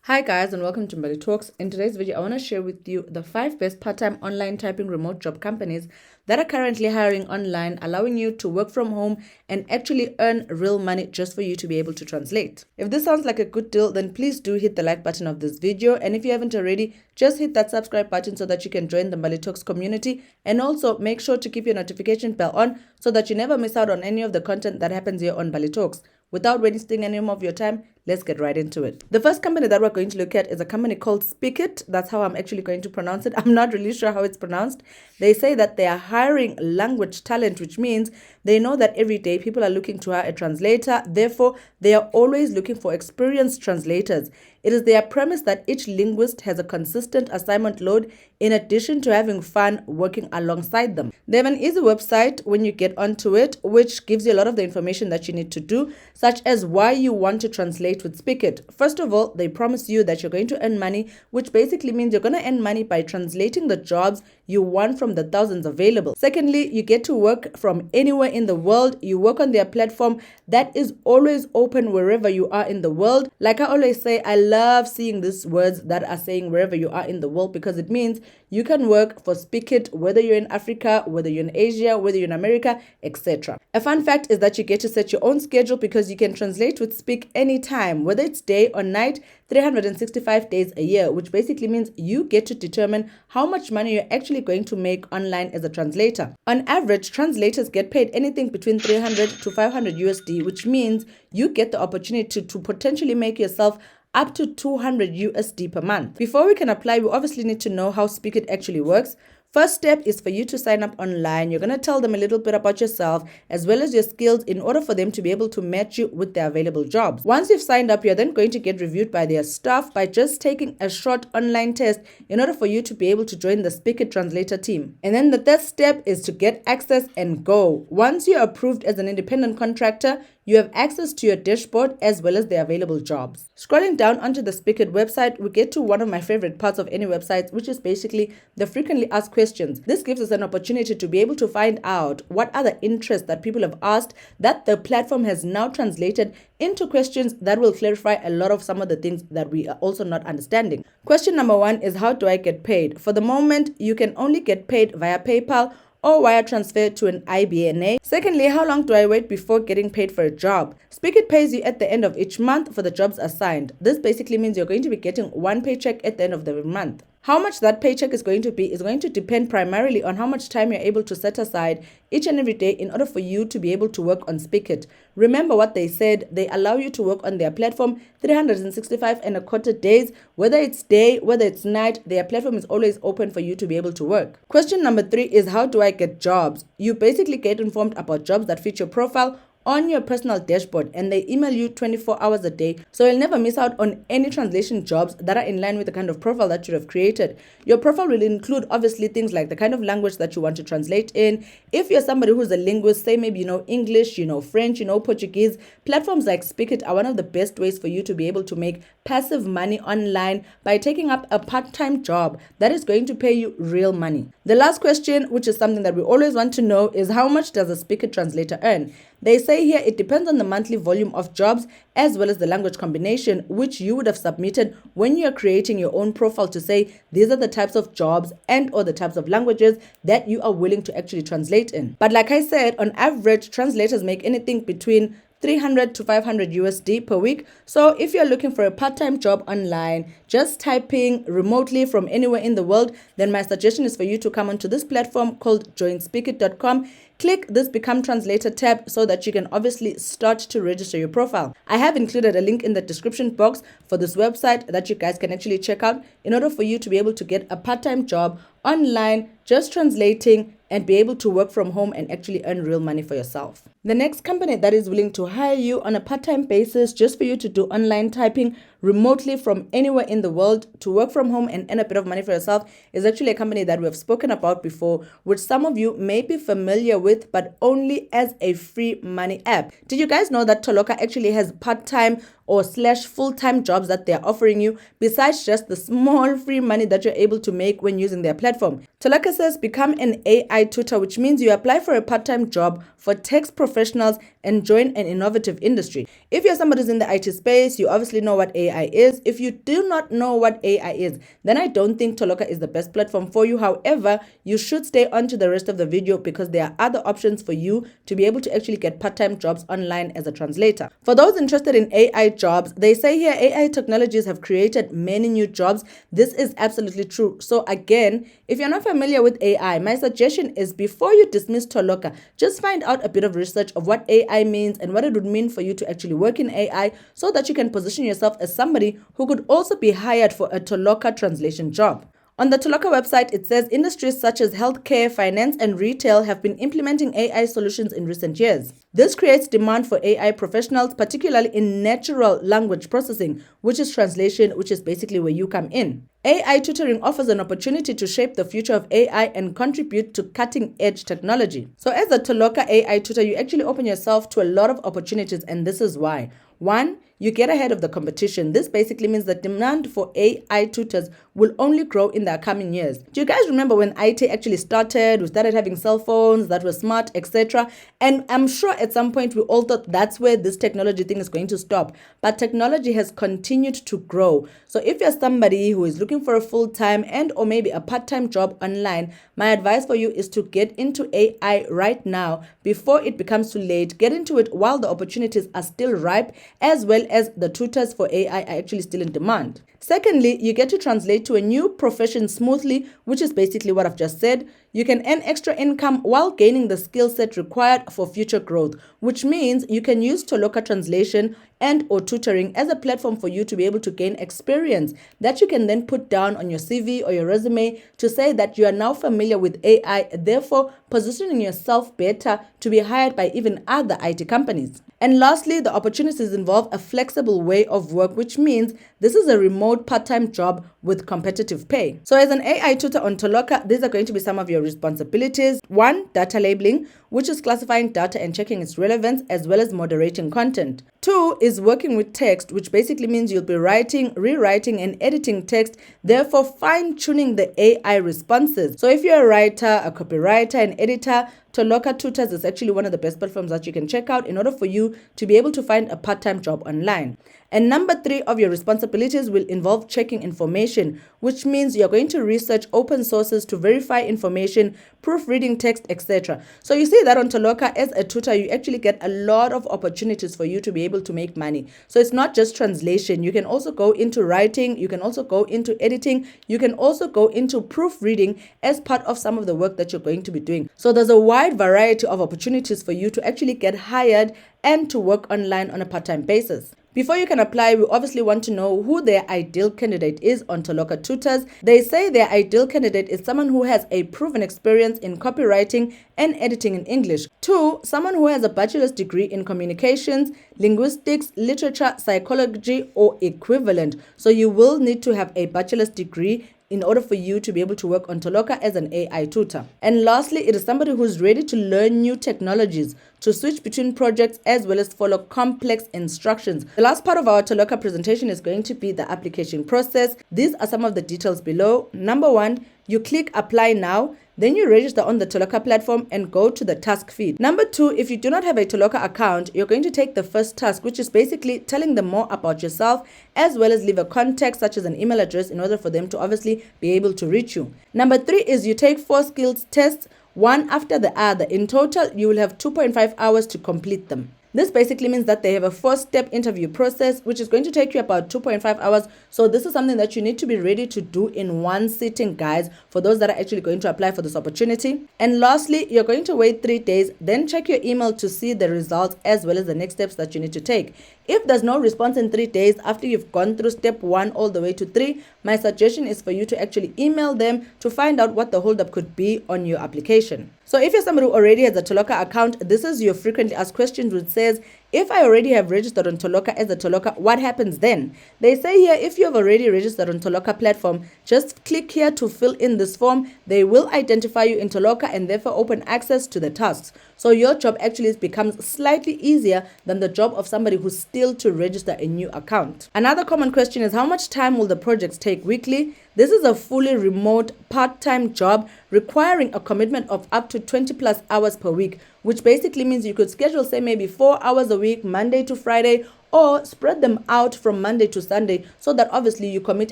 Hi guys and welcome to Mbali Talks. In today's video, I want to share with you the 5 best part-time online typing remote job companies that are currently hiring online, allowing you to work from home and actually earn real money just for you to be able to translate. If this sounds like a good deal, then please do hit the like button of this video, and if you haven't already, just hit that subscribe button so that you can join the Mbali Talks community, and also make sure to keep your notification bell on so that you never miss out on any of the content that happens here on Mbali Talks. Without wasting any more of your time, let's get right into it. The first company that we're going to look at is a company called Speakit. That's how I'm actually going to pronounce it. I'm not really sure how it's pronounced. They say that they are hiring language talent, which means they know that every day people are looking to hire a translator. Therefore, they are always looking for experienced translators. It is their premise that each linguist has a consistent assignment load in addition to having fun working alongside them. They have an easy website when you get onto it, which gives you a lot of the information that you need to do, such as why you want to translate with Speakit. First of all, they promise you that you're going to earn money, which basically means you're going to earn money by translating the jobs you want from the thousands available. Secondly, you get to work from anywhere in the world. You work on their platform that is always open wherever you are in the world. Like I always say, I love seeing these words that are saying wherever you are in the world, because it means you can work for Speakit whether you're in Africa, whether you're in Asia, whether you're in America, etc. A fun fact is that you get to set your own schedule because you can translate with Speak anytime, whether it's day or night, 365 days a year, which basically means you get to determine how much money you're actually going to make online as a translator. On average, translators get paid anything between 300 to 500 USD, which means you get the opportunity to potentially make yourself up to 200 USD per month. Before we can apply, we obviously need to know how Speakit actually works. First step is for you to sign up online. You're going to tell them a little bit about yourself as well as your skills in order for them to be able to match you with their available jobs. Once you've signed up, you're then going to get reviewed by their staff by just taking a short online test in order for you to be able to join the Speakit translator team. And then the third step is to get access and go. Once you're approved as an independent contractor, you have access to your dashboard as well as the available jobs. Scrolling down onto the Speakit website, we get to one of my favorite parts of any website, which is basically the frequently asked questions. This gives us an opportunity to be able to find out what other interests that people have asked that the platform has now translated into questions that will clarify a lot of some of the things that we are also not understanding. Question number 1 is, how do I get paid? For the moment, you can only get paid via PayPal or wire transfer to an IBANA. Secondly, how long do I wait before getting paid for a job? Speakit pays you at the end of each month for the jobs assigned. This basically means you're going to be getting one paycheck at the end of the month. How much that paycheck is going to depend primarily on how much time you're able to set aside each and every day in order for you to be able to work on Speakit. Remember what they said, they allow you to work on their platform 365 and a quarter days, whether it's day, whether it's night, their platform is always open for you to be able to work. Question number 3 is, how do I get jobs? You basically get informed about jobs that fit your profile on your personal dashboard, and they email you 24 hours a day, so you'll never miss out on any translation jobs that are in line with the kind of profile that you have created. Your profile will include obviously things like the kind of language that you want to translate in. If you're somebody who's a linguist, say maybe you know English, you know French, you know Portuguese, platforms like Speakit are one of the best ways for you to be able to make passive money online by taking up a part-time job that is going to pay you real money. The last question, which is something that we always want to know, is how much does a Speakit translator earn? They say here it depends on the monthly volume of jobs as well as the language combination which you would have submitted when you're creating your own profile to say these are the types of jobs and or the types of languages that you are willing to actually translate in. But like I said, on average, translators make anything between 300 to 500 USD per week. So if you're looking for a part-time job online, just typing remotely from anywhere in the world, then my suggestion is for you to come onto this platform called joinspeakit.com. Click this Become Translator tab so that you can obviously start to register your profile. I have included a link in the description box for this website that you guys can actually check out in order for you to be able to get a part-time job online, just translating, and be able to work from home and actually earn real money for yourself. The next company that is willing to hire you on a part-time basis just for you to do online typing remotely from anywhere in the world to work from home and earn a bit of money for yourself is actually a company that we have spoken about before, which some of you may be familiar with, but only as a free money app. Did you guys know that Toloka actually has part-time or / full-time jobs that they're offering you besides just the small free money that you're able to make when using their platform? Toloka says become an AI tutor, which means you apply for a part-time job for tax professionals and join an innovative industry. If you're somebody who's in the IT space, you obviously know what AI AI is. If you do not know what AI is, then I don't think Toloka is the best platform for you. However, you should stay on to the rest of the video because there are other options for you to be able to actually get part-time jobs online as a translator. For those interested in AI jobs, they say here AI technologies have created many new jobs. This is absolutely true. So again, if you're not familiar with AI, my suggestion is before you dismiss Toloka, just find out a bit of research of what AI means and what it would mean for you to actually work in AI so that you can position yourself as somebody who could also be hired for a Toloka translation job. On the Toloka website, it says industries such as healthcare, finance, and retail have been implementing AI solutions in recent years. This creates demand for AI professionals, particularly in natural language processing, which is translation, which is basically where you come in. AI tutoring offers an opportunity to shape the future of AI and contribute to cutting-edge technology. So as a Toloka AI tutor, you actually open yourself to a lot of opportunities, and this is why. 1, you get ahead of the competition. This basically means that demand for AI tutors will only grow in the coming years. Do you guys remember when IT actually started? We started having cell phones that were smart, etc. And I'm sure at some point we all thought that's where this technology thing is going to stop. But technology has continued to grow. So if you're somebody who is looking for a full-time and or maybe a part-time job online, my advice for you is to get into AI right now before it becomes too late. Get into it while the opportunities are still ripe, as well as the tutors for AI are actually still in demand. Secondly, you get to translate to a new profession smoothly, which is basically what I've just said. You can earn extra income while gaining the skill set required for future growth, which means you can use Toloka translation and or tutoring as a platform for you to be able to gain experience that you can then put down on your CV or your resume to say that you are now familiar with AI, therefore positioning yourself better to be hired by even other IT companies. And lastly, the opportunities involve a flexible way of work, which means this is a remote part-time job with competitive pay. So as an AI tutor on Toloka, these are going to be some of your responsibilities. 1, data labeling, which is classifying data and checking its relevance, as well as moderating content. 2 is working with text, which basically means you'll be writing, rewriting, and editing text, therefore fine-tuning the AI responses. So if you're a writer, a copywriter, an editor, Toloka Tutors is actually one of the best platforms that you can check out in order for you to be able to find a part-time job online. And number 3 of your responsibilities will involve checking information, which means you're going to research open sources to verify information, proofreading text, etc. So you see that on Toloka, as a tutor, you actually get a lot of opportunities for you to be able to make money. So it's not just translation. You can also go into writing. You can also go into editing. You can also go into proofreading as part of some of the work that you're going to be doing. So there's a wide variety of opportunities for you to actually get hired and to work online on a part-time basis. Before you can apply, we obviously want to know who their ideal candidate is on Toloka Tutors. They say their ideal candidate is someone who has a proven experience in copywriting and editing in English. 2, someone who has a bachelor's degree in communications, linguistics, literature, psychology, or equivalent. So you will need to have a bachelor's degree in order for you to be able to work on Toloka as an AI tutor. And lastly, it is somebody who's ready to learn new technologies, to switch between projects, as well as follow complex instructions. The last part of our Toloka presentation is going to be the application process. These are some of the details below. Number 1, you click apply now. Then you register on the Toloka platform and go to the task feed. Number 2, if you do not have a Toloka account, you're going to take the first task, which is basically telling them more about yourself, as well as leave a contact such as an email address in order for them to obviously be able to reach you. Number 3 is you take 4 skills tests, one after the other. In total, you will have 2.5 hours to complete them. This basically means that they have a 4-step interview process, which is going to take you about 2.5 hours. So this is something that you need to be ready to do in one sitting, guys, for those that are actually going to apply for this opportunity. And lastly, you're going to wait 3 days, then check your email to see the results as well as the next steps that you need to take. If there's no response in 3 days after you've gone through step 1 all the way to 3, my suggestion is for you to actually email them to find out what the holdup could be on your application. So if you're somebody who already has a Toloka account, this is your frequently asked questions, which says, if I already have registered on Toloka as a Toloka, what happens then? They say here, if you have already registered on Toloka platform, just click here to fill in this form. They will identify you in Toloka and therefore open access to the tasks. So your job actually becomes slightly easier than the job of somebody who's still to register a new account. Another common question is, how much time will the projects take weekly? This is a fully remote part-time job requiring a commitment of up to 20 plus hours per week, which basically means you could schedule, say, maybe 4 hours a week, Monday to Friday, or spread them out from Monday to Sunday, so that obviously you commit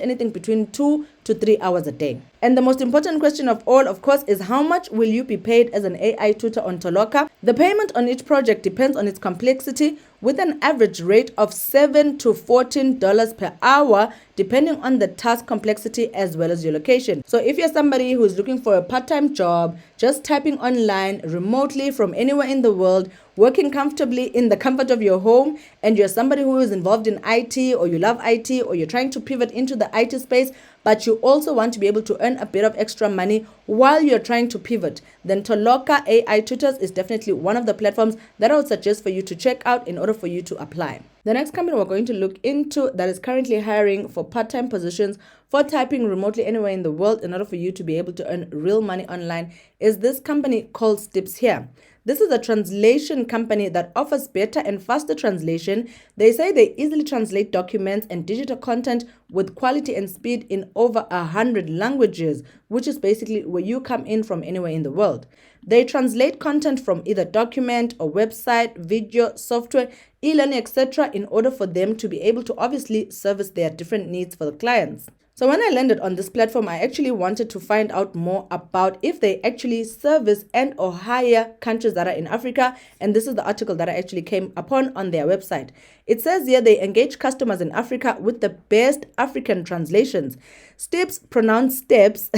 anything between 2 to 3 hours a day. And the most important question of all, of course, is how much will you be paid as an AI tutor on Toloka? The payment on each project depends on its complexity, with an average rate of $7 to $14 per hour, depending on the task complexity as well as your location. So if you're somebody who is looking for a part-time job, just typing online remotely from anywhere in the world, working comfortably in the comfort of your home, and you're somebody who is involved in IT, or you love IT, or you're trying to pivot into the IT space, but you also want to be able to earn a bit of extra money while you're trying to pivot, then Toloka AI Tutors is definitely one of the platforms that I would suggest for you to check out in order for you to apply. The next company we're going to look into that is currently hiring for part-time positions for typing remotely anywhere in the world in order for you to be able to earn real money online is this company called Stips here. This is a translation company that offers better and faster translation. They say they easily translate documents and digital content with quality and speed in over 100 languages, which is basically where you come in from anywhere in the world. They translate content from either document or website, video, software, e-learning, etc. in order for them to be able to obviously service their different needs for the clients. So when I landed on this platform, I actually wanted to find out more about if they actually service and or hire countries that are in Africa. And this is the article that I actually came upon on their website. It says here they engage customers in Africa with the best African translations. Steps, pronounced steps,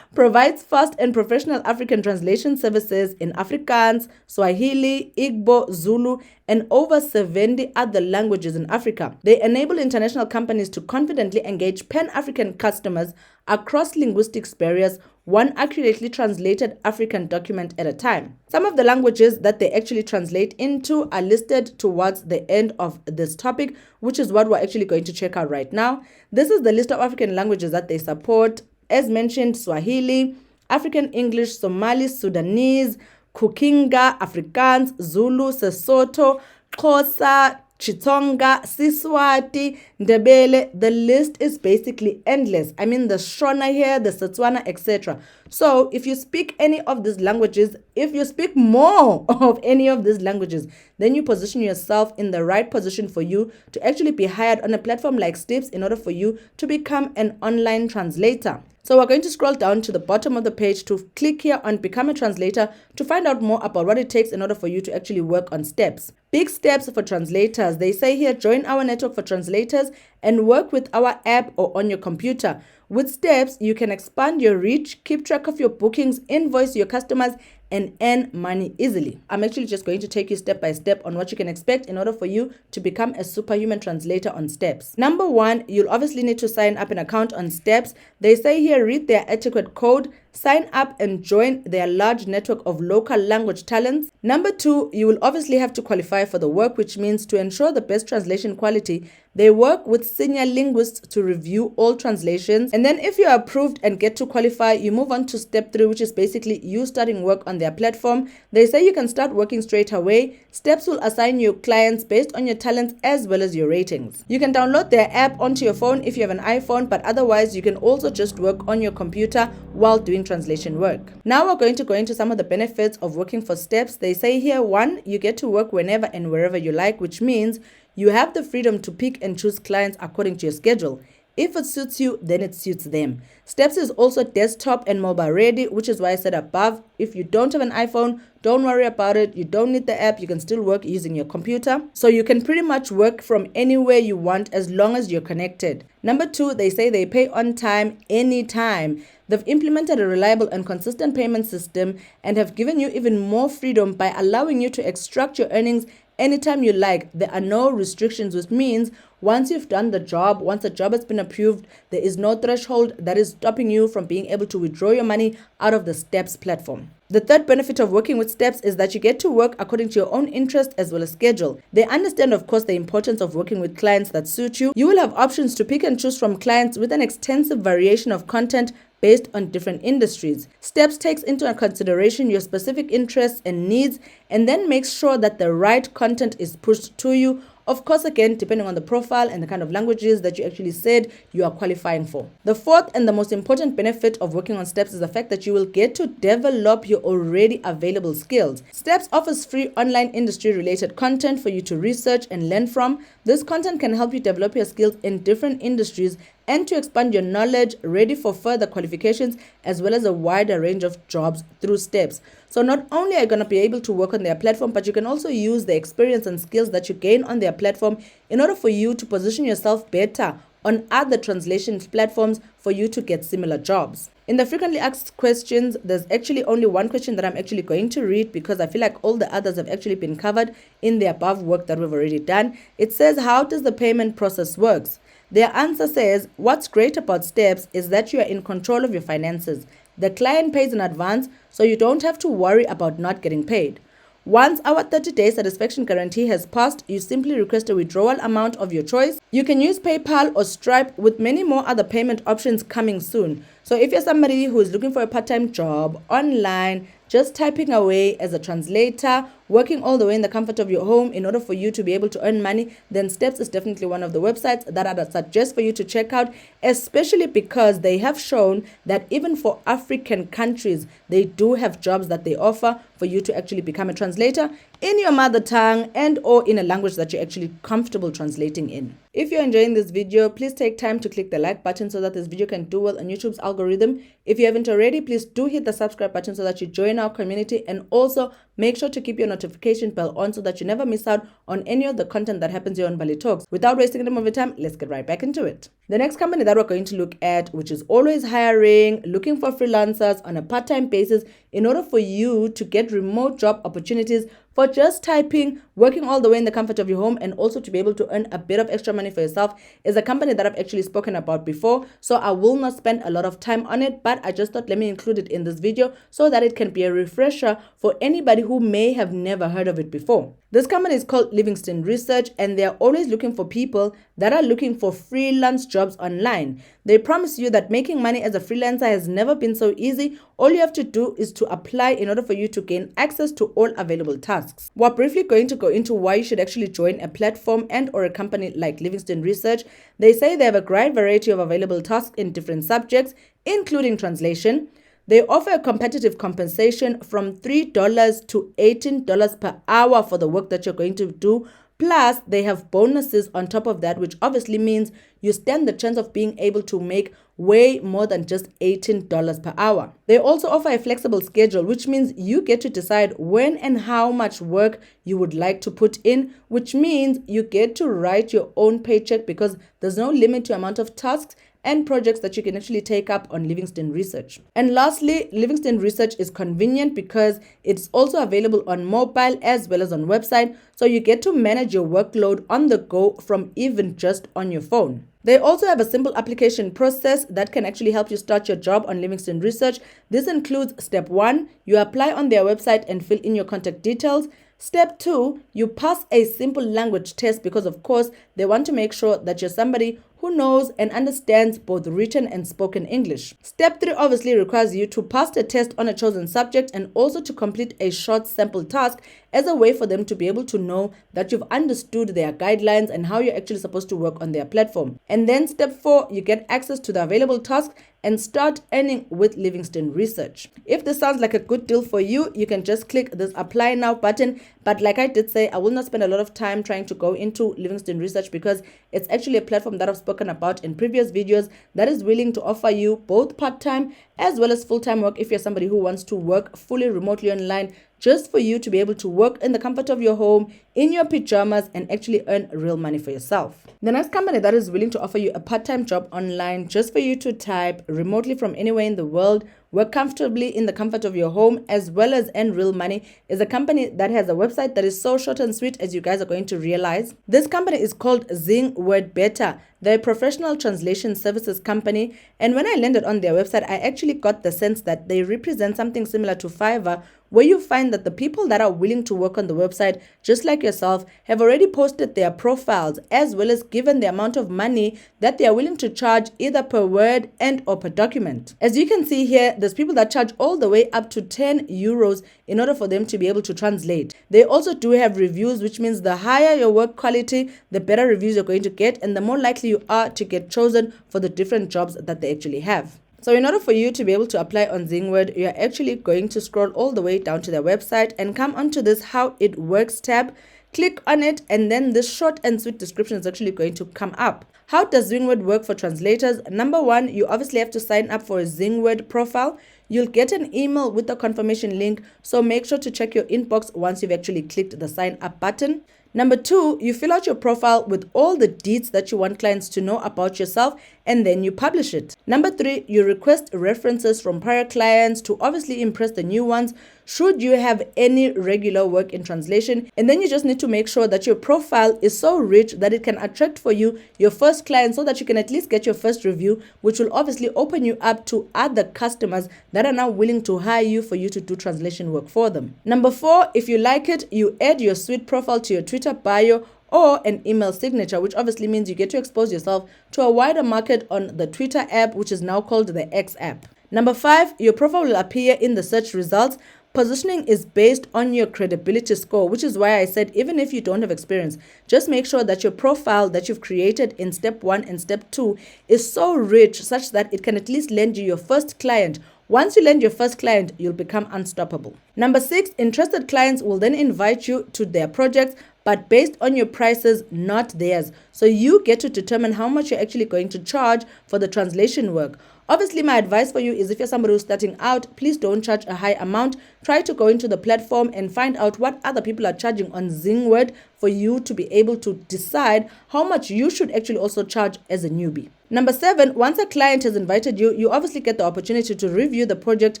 provides fast and professional African translation services in Afrikaans, Swahili, Igbo, Zulu, and over 70 other languages in Africa. They enable international companies to confidently engage Pan-African customers across linguistic barriers, one accurately translated African document at a time. Some of the languages that they actually translate into are listed towards the end of this topic, which is what we're actually going to check out right now. This is the list of African languages that they support. As mentioned, Swahili, African English, Somali, Sudanese, Kukinga, Afrikaans, Zulu, Sesotho, Xhosa, Chitonga, Siswati, Ndebele. The list is basically endless. I mean, the Shona here, the Setswana, etc. So if you speak any of these languages, if you speak more of any of these languages, then you position yourself in the right position for you to actually be hired on a platform like Stips in order for you to become an online translator. So we're going to scroll down to the bottom of the page to click here on Become a Translator to find out more about what it takes in order for you to actually work on Steps. Big steps for translators. They say here, join our network for translators and work with our app or on your computer. With Steps, you can expand your reach, keep track of your bookings, invoice your customers, and earn money easily. I'm actually just going to take you step by step on what you can expect in order for you to become a superhuman translator on Steps. Number one, you'll obviously need to sign up an account on Steps. They say here, read their etiquette code, sign up and join their large network of local language talents. Number two, you will obviously have to qualify for the work, which means to ensure the best translation quality, they work with senior linguists to review all translations. And then if you are approved and get to qualify, you move on to step 3, which is basically you starting work on their platform. They say you can start working straight away. Steps will assign you clients based on your talents as well as your ratings. You can download their app onto your phone if you have an iPhone, but otherwise you can also just work on your computer while doing translation work. Now we're going to go into some of the benefits of working for Steps. They say here, 1, you get to work whenever and wherever you like, which means you have the freedom to pick and choose clients according to your schedule. If it suits you, then it suits them. Steps is also desktop and mobile ready, which is why I said above, if you don't have an iPhone, don't worry about it. You don't need the app. You can still work using your computer. So you can pretty much work from anywhere you want as long as you're connected. Number 2, they say they pay on time, anytime. They've implemented a reliable and consistent payment system and have given you even more freedom by allowing you to extract your earnings anytime you like. There are no restrictions, which means once you've done the job, once the job has been approved, there is no threshold that is stopping you from being able to withdraw your money out of the Steps platform. The third benefit of working with Steps is that you get to work according to your own interest as well as schedule. They understand, of course, the importance of working with clients that suit you. You will have options to pick and choose from clients with an extensive variation of content based on different industries. Steps takes into consideration your specific interests and needs and then makes sure that the right content is pushed to you Of course, again, depending on the profile and the kind of languages that you actually said you are qualifying for. The fourth and the most important benefit of working on Steps is the fact that you will get to develop your already available skills. Steps offers free online industry-related content for you to research and learn from. This content can help you develop your skills in different industries and to expand your knowledge, ready for further qualifications, as well as a wider range of jobs through Steps. So not only are you going to be able to work on their platform, but you can also use the experience and skills that you gain on their platform in order for you to position yourself better on other translation platforms for you to get similar jobs. In the frequently asked questions, there's actually only one question that I'm actually going to read because I feel like all the others have actually been covered in the above work that we've already done. It says, how does the payment process works? Their answer says, what's great about Steps is that you are in control of your finances. The client pays in advance, so you don't have to worry about not getting paid. Once our 30-day satisfaction guarantee has passed, you simply request a withdrawal amount of your choice. You can use PayPal or Stripe with many more other payment options coming soon. So if you're somebody who is looking for a part-time job online, just typing away as a translator, working all the way in the comfort of your home in order for you to be able to earn money, then Steps is definitely one of the websites that I'd suggest for you to check out, especially because they have shown that even for African countries, they do have jobs that they offer for you to actually become a translator in your mother tongue and or in a language that you're actually comfortable translating in. If you're enjoying this video, please take time to click the like button so that this video can do well on YouTube's algorithm. If you haven't already, please do hit the subscribe button so that you join our community, and also make sure to keep your notification bell on so that you never miss out on any of the content that happens here on Mbali Talks. Without wasting any more of your time, let's get right back into it. The next company that we're going to look at, which is always hiring, looking for freelancers on a part-time basis in order for you to get remote job opportunities for just typing, working all the way in the comfort of your home, and also to be able to earn a bit of extra money for yourself, is a company that I've actually spoken about before. So I will not spend a lot of time on it, but I just thought let me include it in this video so that it can be a refresher for anybody who may have never heard of it before. This company is called Livingston Research, and they're always looking for people that are looking for freelance jobs online. They promise you that making money as a freelancer has never been so easy. All you have to do is to apply in order for you to gain access to all available tasks. We're briefly going to go into why you should actually join a platform and or a company like Livingston Research. They say they have a great variety of available tasks in different subjects, including translation. They offer a competitive compensation from $3 to $18 per hour for the work that you're going to do. Plus, they have bonuses on top of that, which obviously means you stand the chance of being able to make way more than just $18 per hour. They also offer a flexible schedule, which means you get to decide when and how much work you would like to put in, which means you get to write your own paycheck because there's no limit to amount of tasks and projects that you can actually take up on Livingston Research. And lastly, Livingston Research is convenient because it's also available on mobile as well as on website, so you get to manage your workload on the go from even just on your phone. They also have a simple application process that can actually help you start your job on Livingston Research. This includes step 1, you apply on their website and fill in your contact details. Step 2, you pass a simple language test because of course they want to make sure that you're somebody who knows and understands both written and spoken English. Step 3 obviously requires you to pass the test on a chosen subject and also to complete a short sample task as a way for them to be able to know that you've understood their guidelines and how you're actually supposed to work on their platform. And then step 4, you get access to the available tasks and start earning with Livingston Research. If this sounds like a good deal for you, you can just click this apply now button. But like I did say, I will not spend a lot of time trying to go into Livingston Research because it's actually a platform that I've spoken about in previous videos that is willing to offer you both part-time as well as full-time work if you're somebody who wants to work fully remotely online, just for you to be able to work in the comfort of your home, in your pajamas, and actually earn real money for yourself. The next company that is willing to offer you a part-time job online just for you to type remotely from anywhere in the world, work comfortably in the comfort of your home, as well as earn real money is a company that has a website that is so short and sweet, as you guys are going to realize. This company is called Zing Word Better. They're a professional translation services company, and when I landed on their website, I actually got the sense that they represent something similar to Fiverr, where you find that the people that are willing to work on the website, just like yourself, have already posted their profiles as well as given the amount of money that they are willing to charge either per word and or per document. As you can see here, there's people that charge all the way up to 10 euros in order for them to be able to translate. They also do have reviews, which means the higher your work quality, the better reviews you're going to get and the more likely you are to get chosen for the different jobs that they actually have. So in order for you to be able to apply on Zingword, you're actually going to scroll all the way down to their website and come onto this How It Works tab. Click on it and then this short and sweet description is actually going to come up. How does Zingword work for translators? Number one, you obviously have to sign up for a Zingword profile. You'll get an email with the confirmation link, so make sure to check your inbox once you've actually clicked the sign up button. Number two, you fill out your profile with all the deets that you want clients to know about yourself and then you publish it. Number three, you request references from prior clients to obviously impress the new ones should you have any regular work in translation. And then you just need to make sure that your profile is so rich that it can attract for you your first client so that you can at least get your first review, which will obviously open you up to other customers that are now willing to hire you for you to do translation work for them. Number four, if you like it, you add your sweet profile to your Twitter bio or an email signature, which obviously means you get to expose yourself to a wider market on the Twitter app, which is now called the X app. Number five, your profile will appear in the search results. Positioning is based on your credibility score, which is why I said even if you don't have experience, just make sure that your profile that you've created in step 1 and step 2 is so rich such that it can at least land you your first client. Once you land your first client, you'll become unstoppable. Number 6, interested clients will then invite you to their projects, but based on your prices, not theirs. So you get to determine how much you're actually going to charge for the translation work. Obviously, my advice for you is if you're somebody who's starting out, please don't charge a high amount. Try to go into the platform and find out what other people are charging on Zingword for you to be able to decide how much you should actually also charge as a newbie. Number 7, once a client has invited you, you obviously get the opportunity to review the project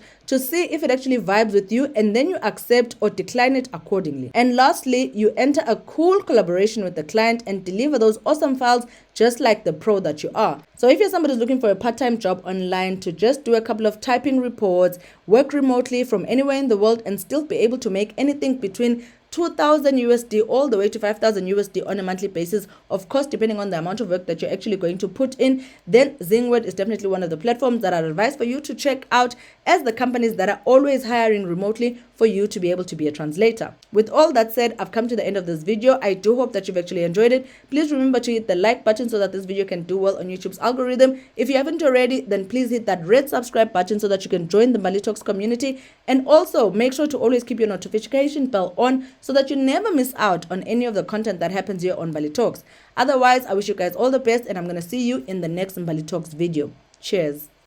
to see if it actually vibes with you, and then you accept or decline it accordingly. And lastly, you enter a cool collaboration with the client and deliver those awesome files just like the pro that you are. So if you're somebody who's looking for a part-time job online to just do a couple of typing reports, work remotely from anywhere in the world and still be able to make anything between 2,000 USD all the way to 5,000 USD on a monthly basis, of course depending on the amount of work that you're actually going to put in, then Zingword is definitely one of the platforms that I'd advise for you to check out, as the companies that are always hiring remotely for you to be able to be a translator. With all that said, I've come to the end of this video. I do hope that you've actually enjoyed it. Please remember to hit the like button so that this video can do well on YouTube's algorithm. If you haven't already, then please hit that red subscribe button so that you can join the Mbali Talks community, and also make sure to always keep your notification bell on so that you never miss out on any of the content that happens here on Mbali Talks. Otherwise, I wish you guys all the best, and I'm going to see you in the next Mbali Talks video. Cheers.